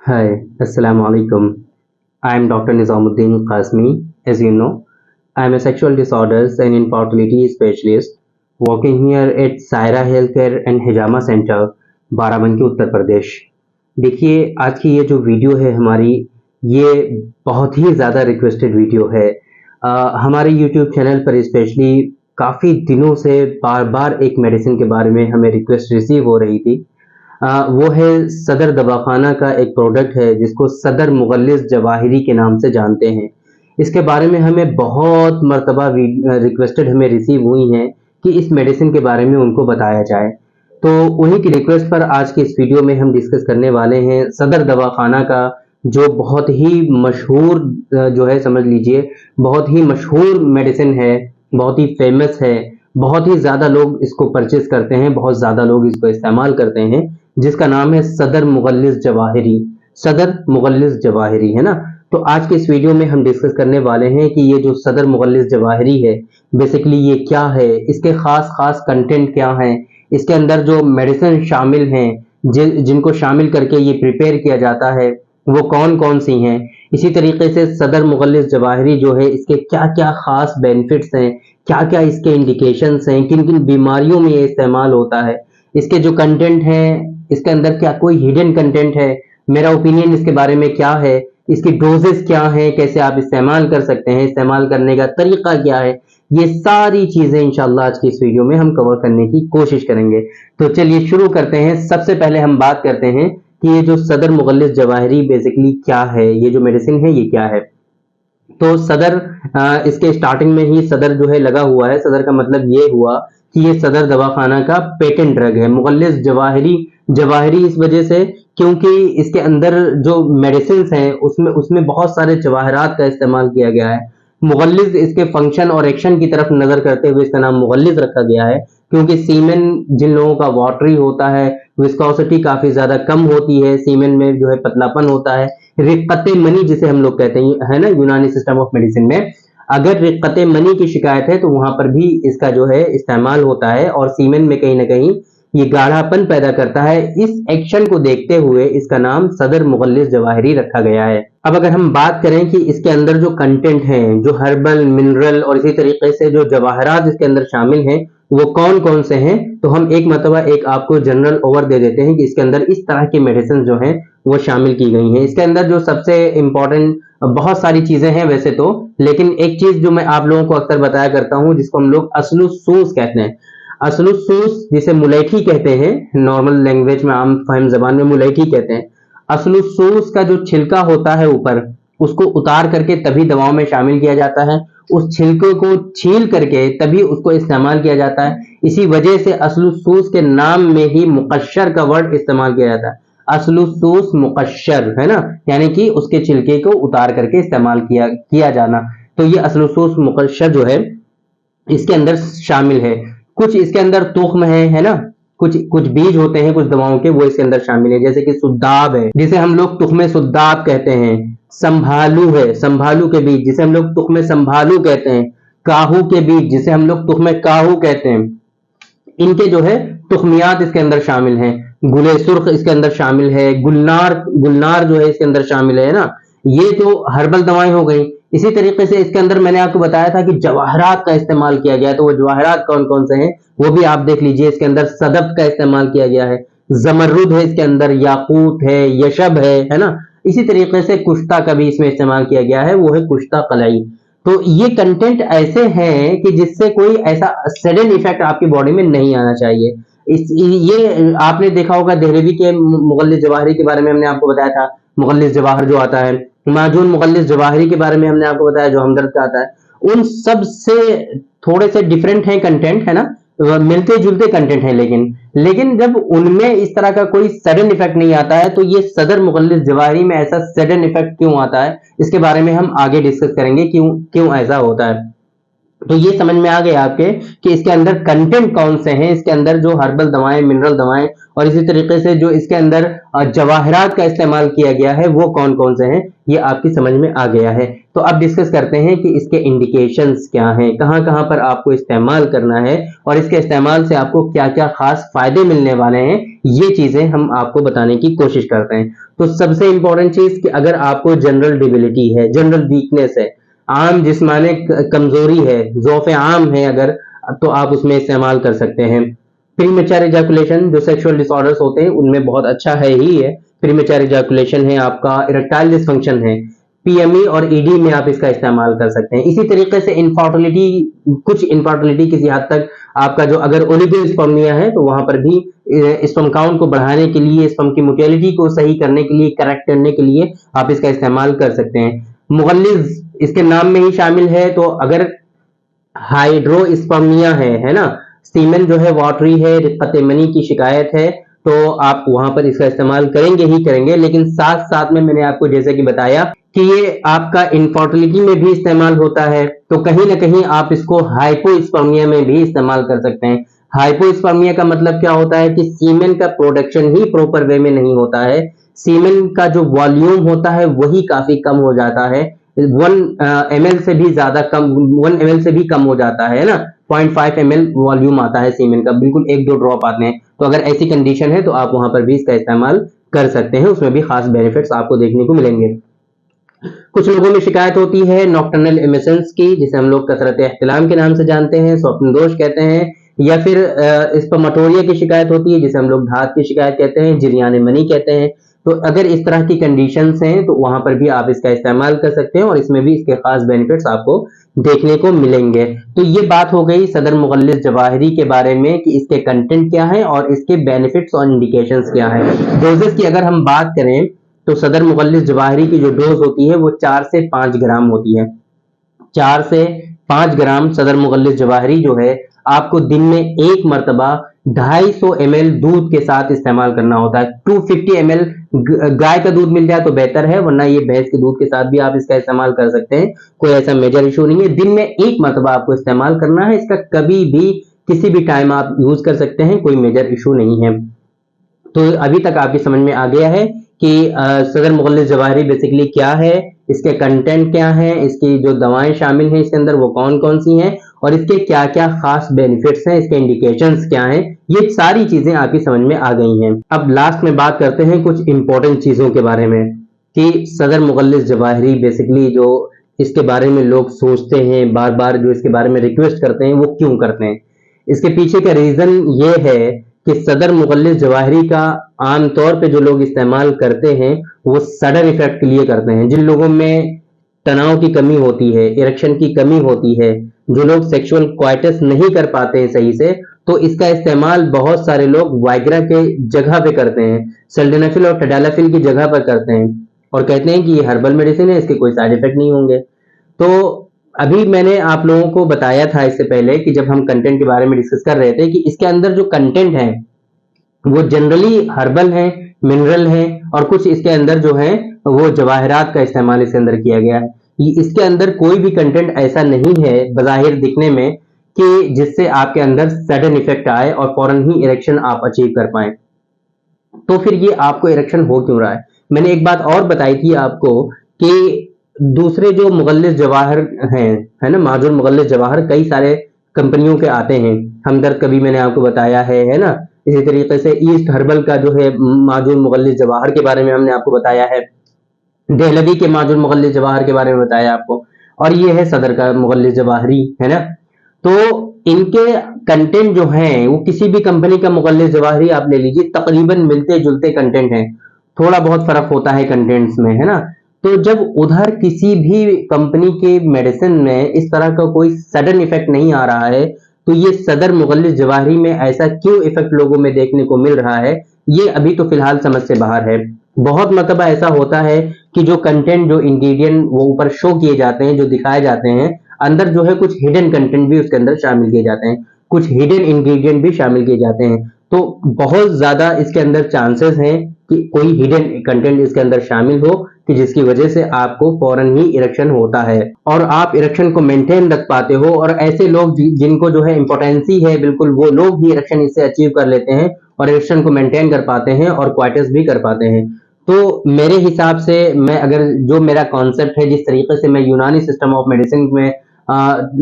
Hi, Assalamu alaikum. I am Dr. Nizamuddin Qasmi. As you know, I am a sexual disorders and infertility specialist working here at Saira Healthcare and Hijama Center, Barabanki Uttar Pradesh. देखिए, आज की ये जो video है हमारी, ये बहुत ही ज़्यादा रिक्वेस्टेड वीडियो है। हमारे YouTube चैनल पर स्पेशली काफ़ी दिनों से बार बार एक मेडिसिन के बारे में हमें रिक्वेस्ट रिसीव हो रही थी। वो है सदर दवाखाना का एक प्रोडक्ट है जिसको सदर मुगल्लिस जवाहिरी के नाम से जानते हैं। इसके बारे में हमें बहुत मर्तबा रिक्वेस्टेड हमें रिसीव हुई हैं कि इस मेडिसिन के बारे में उनको बताया जाए। तो उन्हीं की रिक्वेस्ट पर आज की इस वीडियो में हम डिस्कस करने वाले हैं सदर दवाखाना का जो बहुत ही मशहूर जो है, समझ लीजिए बहुत ही मशहूर मेडिसिन है, बहुत ही फेमस है, बहुत ही ज़्यादा लोग इसको परचेज करते हैं, बहुत ज़्यादा लोग इसको इस्तेमाल करते हैं, जिसका नाम है सदर मुगल्लिस जवाहिरी। सदर मुगल्लिस जवाहिरी है ना। तो आज के इस वीडियो में हम डिस्कस करने वाले हैं कि ये जो सदर मुगल्लिस जवाहिरी है बेसिकली ये क्या है, इसके खास खास कंटेंट क्या हैं, इसके अंदर जो मेडिसिन शामिल हैं जिनको शामिल करके ये प्रिपेयर किया जाता है वो कौन कौन सी हैं। इसी तरीके से सदर मुगल्लिस जवाहिरी जो है इसके क्या क्या खास बेनिफिट्स हैं, क्या क्या इसके इंडिकेशंस हैं, किन किन बीमारियों में ये इस्तेमाल होता है, इसके जो कंटेंट हैं इसके अंदर क्या कोई हिडन कंटेंट है, मेरा ओपिनियन इसके बारे में क्या है, इसकी डोजेस क्या है, कैसे आप इस्तेमाल कर सकते हैं, इस्तेमाल करने का तरीका क्या है, ये सारी चीजें इंशाल्लाह आज की इस वीडियो में हम कवर करने की कोशिश करेंगे। तो चलिए शुरू करते हैं। सबसे पहले हम बात करते हैं कि ये जो सदर मुगल्लिस जवाहिरी बेसिकली क्या है, ये जो मेडिसिन है ये क्या है। तो सदर इसके स्टार्टिंग में ही सदर जो है लगा हुआ है। सदर का मतलब ये हुआ कि ये सदर दवाखाना का पेटेंट ड्रग है। मुगल्लिस जवाहिरी, जवाहिरी इस वजह से क्योंकि इसके अंदर जो मेडिसिन हैं उसमें बहुत सारे जवाहरात का इस्तेमाल किया गया है। मुगल्लिस इसके फंक्शन और एक्शन की तरफ नजर करते हुए इसका नाम मुगल्लिस रखा गया है, क्योंकि सीमेन जिन लोगों का वाटरी होता है, विस्कोसिटी काफी ज्यादा कम होती है, सीमेन में जो है पतलापन होता है, रिक्कत मनी जिसे हम लोग कहते हैं, है ना, यूनानी सिस्टम ऑफ मेडिसिन में अगर रिक्कत मनी की शिकायत है तो वहां पर भी इसका जो है इस्तेमाल होता है और सीमेन में कहीं ना कहीं ये गाढ़ापन पैदा करता है। इस एक्शन को देखते हुए इसका नाम सदर मुगल्लिस जवाहिरी रखा गया है। अब अगर हम बात करें कि इसके अंदर जो कंटेंट हैं, जो हर्बल, मिनरल और इसी तरीके से जो जवाहरात इसके अंदर शामिल हैं वो कौन कौन से हैं, तो हम एक मरतबा एक आपको जनरल ओवर दे देते हैं कि इसके अंदर इस तरह की मेडिसिन जो हैं वो शामिल की गई हैं। इसके अंदर जो सबसे इंपॉर्टेंट, बहुत सारी चीजें हैं वैसे तो, लेकिन एक चीज जो मैं आप लोगों को अक्सर बताया करता हूं जिसको हम लोग असलुसूस कहते हैं। असलुसूस जिसे मुलैठी कहते हैं, नॉर्मल लैंग्वेज में आम फहम जबान में मुलैठी कहते हैं। असलुसूस का जो छिलका होता है ऊपर, उसको उतार करके तभी दवाओं में शामिल किया जाता है, उस छिलके को छील करके तभी उसको इस्तेमाल किया जाता है। इसी वजह से असलुसूस के नाम में ही मुकश्शर का वर्ड इस्तेमाल किया जाता है। असलुसूस मुकश्शर है ना, यानी कि उसके छिलके को उतार करके इस्तेमाल किया जाना। तो ये असलुसूस मुकश्शर जो है इसके अंदर शामिल है। कुछ इसके अंदर तुख्म है ना, कुछ कुछ बीज होते हैं कुछ दवाओं के, वो इसके अंदर शामिल है, जैसे कि सुद्दाब है जिसे हम लोग तुख्मे सुद्दाब कहते हैं, संभालू है, संभालू के बीज जिसे हम लोग तुख्मे संभालू कहते हैं, काहू के बीज जिसे हम लोग तुख्मे काहू कहते हैं, इनके जो है तुखमियात इसके अंदर शामिल हैं। गुले सुर्ख इसके अंदर शामिल है, गुलनार, गुलनार जो है इसके अंदर शामिल है ना। ये तो हर्बल दवाएं हो गई। इसी तरीके से इसके अंदर मैंने आपको बताया था कि जवाहरात का इस्तेमाल किया गया है, तो वो जवाहरात कौन कौन से हैं वो भी आप देख लीजिए। इसके अंदर सदफ का इस्तेमाल किया गया है, जमरुद है इसके अंदर, याकूत है, यशब है ना। इसी तरीके से कुश्ता का भी इसमें इस्तेमाल किया गया है, वो है कुश्ता कलाई। तो ये कंटेंट ऐसे हैं कि जिससे कोई ऐसा सडन इफेक्ट आपकी बॉडी में नहीं आना चाहिए। ये आपने देखा होगा दहलवी के मुगल्लिस जवाहरी के बारे में हमने आपको बताया था, मुगल्लिस जवाहर जो आता है, माजून मुगल्लिस जवाहरी के बारे में हमने आपको बताया जो हमदर्द का आता है। उन सब से थोड़े से डिफरेंट है कंटेंट, है ना, मिलते जुलते कंटेंट है, लेकिन जब उनमें इस तरह का कोई सडन इफेक्ट नहीं आता है तो ये सदर मुगल्लिस जवाहरी में ऐसा सडन इफेक्ट क्यों आता है, इसके बारे में हम आगे डिस्कस करेंगे क्यों क्यों ऐसा होता है। तो ये समझ में आ गया आपके कि इसके अंदर कंटेंट कौन से हैं, इसके अंदर जो हर्बल दवाएं, मिनरल दवाएं और इसी तरीके से जो इसके अंदर जवाहरात का इस्तेमाल किया गया है वो कौन कौन से हैं, ये आपकी समझ में आ गया है। तो अब डिस्कस करते हैं कि इसके इंडिकेशंस क्या हैं, कहां कहां पर आपको इस्तेमाल करना है और इसके इस्तेमाल से आपको क्या क्या खास फायदे मिलने वाले हैं, ये चीजें हम आपको बताने की कोशिश करते हैं। तो सबसे इंपॉर्टेंट चीज कि अगर आपको जनरल डिबिलिटी है, जनरल वीकनेस है, आम जिस्मानी कमजोरी है, ज़ौफ़ आम है अगर, तो आप उसमें इस्तेमाल कर सकते हैं। प्रीमेच्योर इजैकुलेशन जो सेक्सुअल डिसऑर्डर्स होते हैं उनमें बहुत अच्छा है ही है। प्रीमेच्योर इजैकुलेशन है, आपका इरेक्टाइल डिसफंक्शन है, पीएमई और ईडी में आप इसका इस्तेमाल कर सकते हैं। इसी तरीके से इनफर्टिलिटी, कुछ इनफर्टिलिटी किसी हद तक आपका जो अगर ओलिगोस्पर्मिया है तो वहां पर भी स्पर्म काउंट को बढ़ाने के लिए, स्पर्म की मोटेलिटी को सही करने के लिए, करेक्ट करने के लिए आप इसका इस्तेमाल कर सकते हैं। मुगल्लिज इसके नाम में ही शामिल है, तो अगर हाइड्रोस्पर्मिया है ना, सीमेन जो है वाटरी है, रिक्कत मनी की शिकायत है, तो आप वहां पर इसका इस्तेमाल करेंगे ही करेंगे। लेकिन साथ साथ में मैंने आपको जैसे कि बताया कि ये आपका इनफर्टिलिटी में भी इस्तेमाल होता है, तो कहीं ना कहीं आप इसको हाइपोस्पर्मिया में भी इस्तेमाल कर सकते हैं। हाइपोस्पर्मिया का मतलब क्या होता है कि सीमेन का प्रोडक्शन ही प्रॉपर वे में नहीं होता है, सीमेन का जो वॉल्यूम होता है वही काफी कम हो जाता है, 1 ml से भी ज्यादा कम, 1 ml से भी कम हो जाता है ना, 0.5 ml वॉल्यूम आता है सीमेन का, बिल्कुल 1-2 ड्रॉप आते हैं। तो अगर ऐसी कंडीशन है तो आप वहां पर भी इसका इस्तेमाल कर सकते हैं, उसमें भी खास बेनिफिट्स आपको देखने को मिलेंगे। कुछ लोगों में शिकायत होती है नॉक्टर्नल एमिशंस की, जिसे हम लोग कसरत एहतिलाम के नाम से जानते हैं, स्वप्न दोष कहते हैं, या फिर स्पर्मेटोरिया की शिकायत होती है जिसे हम लोग धात की शिकायत कहते हैं, जिरियान मनी कहते हैं। तो अगर इस तरह की कंडीशंस हैं तो वहां पर भी आप इसका इस्तेमाल कर सकते हैं और इसमें भी इसके खास बेनिफिट्स आपको देखने को मिलेंगे। तो ये बात हो गई सदर मुगल्लिज जवाहिरी के बारे में कि इसके कंटेंट क्या है और इसके बेनिफिट्स और इंडिकेशंस क्या है। डोजेस की अगर हम बात करें तो सदर मुगल्लिज जवाहिरी की जो डोज होती है वो 4 से 5 ग्राम होती है। 4 से 5 ग्राम सदर मुगल्लिज जवाहिरी जो है आपको दिन में एक मरतबा 250 ml दूध के साथ इस्तेमाल करना होता है। 250 ml गाय का दूध मिल जाए तो बेहतर है, वरना ये भैंस के दूध के साथ भी आप इसका इस्तेमाल कर सकते हैं, कोई ऐसा मेजर इशू नहीं है। दिन में एक मरतबा आपको इस्तेमाल करना है, इसका कभी भी किसी भी टाइम आप यूज कर सकते हैं, कोई मेजर इशू नहीं है। तो अभी तक आपकी समझ में आ गया है कि सदर मुगल्लिज जवाहिरी बेसिकली क्या है, इसके कंटेंट क्या है, इसकी जो दवाएं शामिल हैं इसके अंदर वो कौन कौन सी हैं और इसके क्या क्या खास बेनिफिट्स हैं, इसके इंडिकेशंस क्या हैं, ये सारी चीजें आपकी समझ में आ गई हैं। अब लास्ट में बात करते हैं कुछ इंपॉर्टेंट चीजों के बारे में कि सदर मुगल्लिज जवाहिरी बेसिकली जो इसके बारे में लोग सोचते हैं, बार बार जो इसके बारे में रिक्वेस्ट करते हैं, वो क्यों करते हैं। इसके पीछे का रीजन ये है कि सदर मुगल्लिज जवाहिरी का आमतौर पे जो लोग इस्तेमाल करते हैं वो सडन इफेक्ट के लिए करते हैं। जिन लोगों में तनाव की कमी होती है, इरेक्शन की कमी होती है, जो लोग सेक्सुअल क्वाइटस नहीं कर पाते हैं सही से, तो इसका इस्तेमाल बहुत सारे लोग वाइग्रा के जगह पे करते हैं, सल्डेनाफिल और टडालाफिल की जगह पर करते हैं और कहते हैं कि ये हर्बल मेडिसिन है, इसके कोई साइड इफेक्ट नहीं होंगे। तो अभी मैंने आप लोगों को बताया था इससे पहले कि जब हम कंटेंट के बारे में डिस्कस कर रहे थे कि इसके अंदर जो कंटेंट है वो जनरली हर्बल है, मिनरल है और कुछ इसके अंदर जो है वो जवाहरात का इस्तेमाल इसके अंदर किया गया है। इसके अंदर कोई भी कंटेंट ऐसा नहीं है बज़ाहिर दिखने में कि जिससे आपके अंदर सडन इफेक्ट आए और फौरन ही इरेक्शन आप अचीव कर पाए। तो फिर ये आपको इरेक्शन हो क्यों रहा है। मैंने एक बात और बताई थी आपको कि दूसरे जो मुगल्लिज जवाहर हैं, है ना, माजुर मुगल्लिज जवाहर कई सारे कंपनियों के आते हैं। हमदर्द कभी मैंने आपको बताया है ना। इसी तरीके से ईस्ट हर्बल का जो है माजुर मुगल्लिज जवाहर के बारे में हमने आपको बताया है, देहलवी के माजुर मुगल्लिज जवाहर के बारे में बताया आपको, और ये है सदर का मुगल्लिज जवाहरी, है ना। तो इनके कंटेंट जो हैं वो किसी भी कंपनी का मुगल्लिज जवाहरी आप ले लीजिए, तकरीबन मिलते जुलते कंटेंट हैं, थोड़ा बहुत फर्क होता है कंटेंट्स में, है ना। तो जब उधर किसी भी कंपनी के मेडिसिन में इस तरह का कोई सडन इफेक्ट नहीं आ रहा है, तो ये सदर मुगल्लिज जवाहरी में ऐसा क्यों इफेक्ट लोगों में देखने को मिल रहा है, ये अभी तो फिलहाल समझ से बाहर है। बहुत मरतबा ऐसा होता है कि जो कंटेंट, जो इंग्रेडिएंट वो ऊपर शो किए जाते हैं, जो दिखाए जाते हैं, अंदर जो है कुछ हिडन कंटेंट भी उसके अंदर शामिल किए जाते हैं, कुछ हिडन इंग्रेडिएंट भी शामिल किए जाते हैं। तो बहुत ज्यादा इसके अंदर चांसेस हैं कि कोई हिडन कंटेंट इसके अंदर शामिल हो कि जिसकी वजह से आपको फौरन ही इरेक्शन होता है और आप इरेक्शन को मेंटेन रख पाते हो। और ऐसे लोग जिनको जो है इंपोर्टेंसी है बिल्कुल, वो लोग भी इरेक्शन इससे अचीव कर लेते हैं और इरेक्शन को मेंटेन कर पाते हैं और क्वाइटस भी कर पाते हैं। तो मेरे हिसाब से, मैं अगर जो मेरा कॉन्सेप्ट है, जिस तरीके से मैं यूनानी सिस्टम ऑफ मेडिसिन में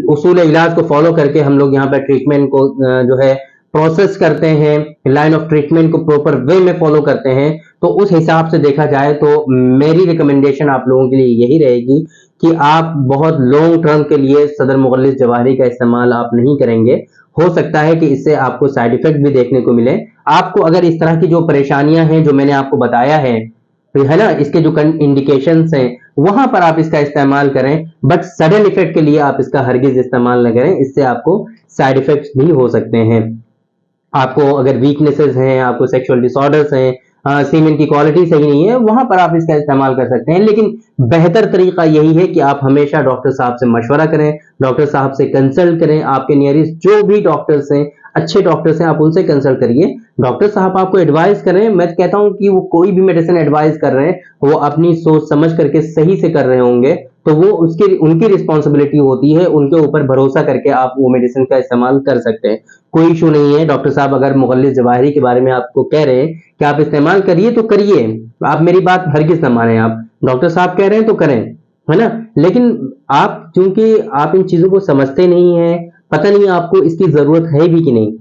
उसूल इलाज को फॉलो करके हम लोग यहाँ पर ट्रीटमेंट को जो है प्रोसेस करते हैं, लाइन ऑफ ट्रीटमेंट को प्रॉपर वे में फॉलो करते हैं, तो उस हिसाब से देखा जाए तो मेरी रिकमेंडेशन आप लोगों के लिए यही रहेगी कि आप बहुत लॉन्ग टर्म के लिए सदर मुगल्लिस जवाहरी का इस्तेमाल आप नहीं करेंगे। हो सकता है कि इससे आपको साइड इफेक्ट भी देखने को मिले। आपको अगर इस तरह की जो परेशानियां हैं जो मैंने आपको बताया है ना, इसके जो इंडिकेशंस हैं वहां पर आप इसका इस्तेमाल करें, बट सडन इफेक्ट के लिए आप इसका हरगिज इस्तेमाल न करें, इससे आपको साइड इफेक्ट्स भी हो सकते हैं। आपको अगर वीकनेसेस हैं, आपको सेक्सुअल डिसऑर्डर्स हैं, सीमेन की क्वालिटी सही नहीं है, वहां पर आप इसका इस्तेमाल कर सकते हैं। लेकिन बेहतर तरीका यही है कि आप हमेशा डॉक्टर साहब से मशवरा करें, डॉक्टर साहब से कंसल्ट करें। आपके नियरेस्ट जो भी डॉक्टर्स हैं, अच्छे डॉक्टर्स हैं, आप उनसे कंसल्ट करिए। डॉक्टर साहब आपको एडवाइस करें। मैं कहता हूं कि वो कोई भी मेडिसिन एडवाइस कर रहे हैं, वो अपनी सोच समझ करके सही से कर रहे होंगे, तो वो उसकी उनकी रिस्पॉन्सिबिलिटी होती है, उनके ऊपर भरोसा करके आप वो मेडिसिन का इस्तेमाल कर सकते हैं। कोई इशू नहीं है। डॉक्टर साहब अगर मुगल्लिस जवाहिरी के बारे में आपको कह रहे हैं कि आप इस्तेमाल करिए तो करिए, आप मेरी बात हरगिज ना माने। आप डॉक्टर साहब कह रहे हैं तो करें, है ना। लेकिन आप चूंकि आप इन चीजों को समझते नहीं है, पता नहीं आपको इसकी जरूरत है भी कि नहीं।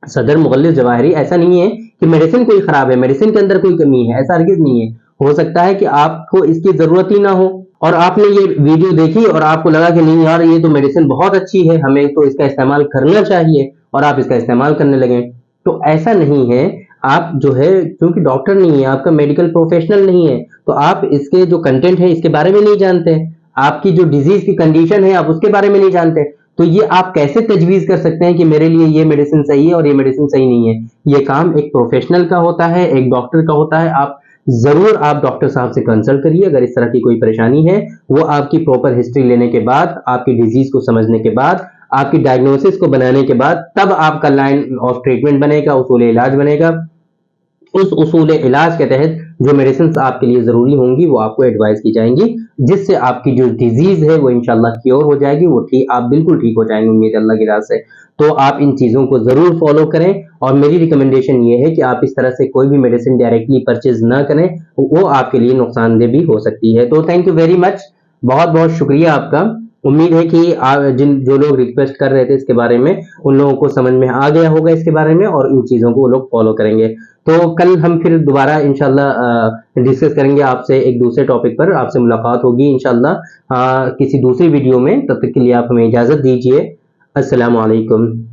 सदर मुगल्लिस जवाहिरी ऐसा नहीं है कि मेडिसिन कोई खराब है, मेडिसिन के अंदर कोई कमी है, ऐसा हरगिज नहीं है। हो सकता है कि आपको इसकी जरूरत ही ना हो और आपने ये वीडियो देखी और आपको लगा कि नहीं यार ये तो मेडिसिन बहुत अच्छी है, हमें तो इसका इस्तेमाल करना चाहिए, और आप इसका इस्तेमाल करने लगे। तो ऐसा नहीं है। आप जो है, क्योंकि डॉक्टर नहीं है, आपका मेडिकल प्रोफेशनल नहीं है, तो आप इसके जो कंटेंट है इसके बारे में नहीं जानते, आपकी जो डिजीज की कंडीशन है आप उसके बारे में नहीं जानते, तो ये आप कैसे तजवीज कर सकते हैं कि मेरे लिए ये मेडिसिन सही है और ये मेडिसिन सही नहीं है। ये काम एक प्रोफेशनल का होता है, एक डॉक्टर का होता है। आप जरूर आप डॉक्टर साहब से कंसल्ट करिए अगर इस तरह की कोई परेशानी है। वो आपकी प्रॉपर हिस्ट्री लेने के बाद, आपकी डिजीज को समझने के बाद, आपकी डायग्नोसिस को बनाने के बाद, तब आपका लाइन ऑफ ट्रीटमेंट बनेगा, उसूल इलाज बनेगा। उस उसूल इलाज के तहत जो मेडिसिन आपके लिए जरूरी होंगी वो आपको एडवाइस की जाएंगी, जिससे आपकी जो डिजीज है वो इंशाल्लाह क्योर हो जाएगी, वो ठीक, आप बिल्कुल ठीक हो जाएंगे उम्मीद अल्लाह की राह से। तो आप इन चीजों को जरूर फॉलो करें, और मेरी रिकमेंडेशन ये है कि आप इस तरह से कोई भी मेडिसिन डायरेक्टली परचेज ना करें, वो आपके लिए नुकसानदेह भी हो सकती है। तो थैंक यू वेरी मच, बहुत बहुत शुक्रिया आपका। उम्मीद है कि जिन जो लोग रिक्वेस्ट कर रहे थे इसके बारे में, उन लोगों को समझ में आ गया होगा इसके बारे में, और इन चीजों को वो लोग फॉलो करेंगे। तो कल हम फिर दोबारा इंशाल्लाह डिस्कस करेंगे आपसे एक दूसरे टॉपिक पर। आपसे मुलाकात होगी इंशाल्लाह किसी दूसरी वीडियो में। तब तक के लिए आप हमें इजाजत दीजिए। अस्सलाम वालेकुम।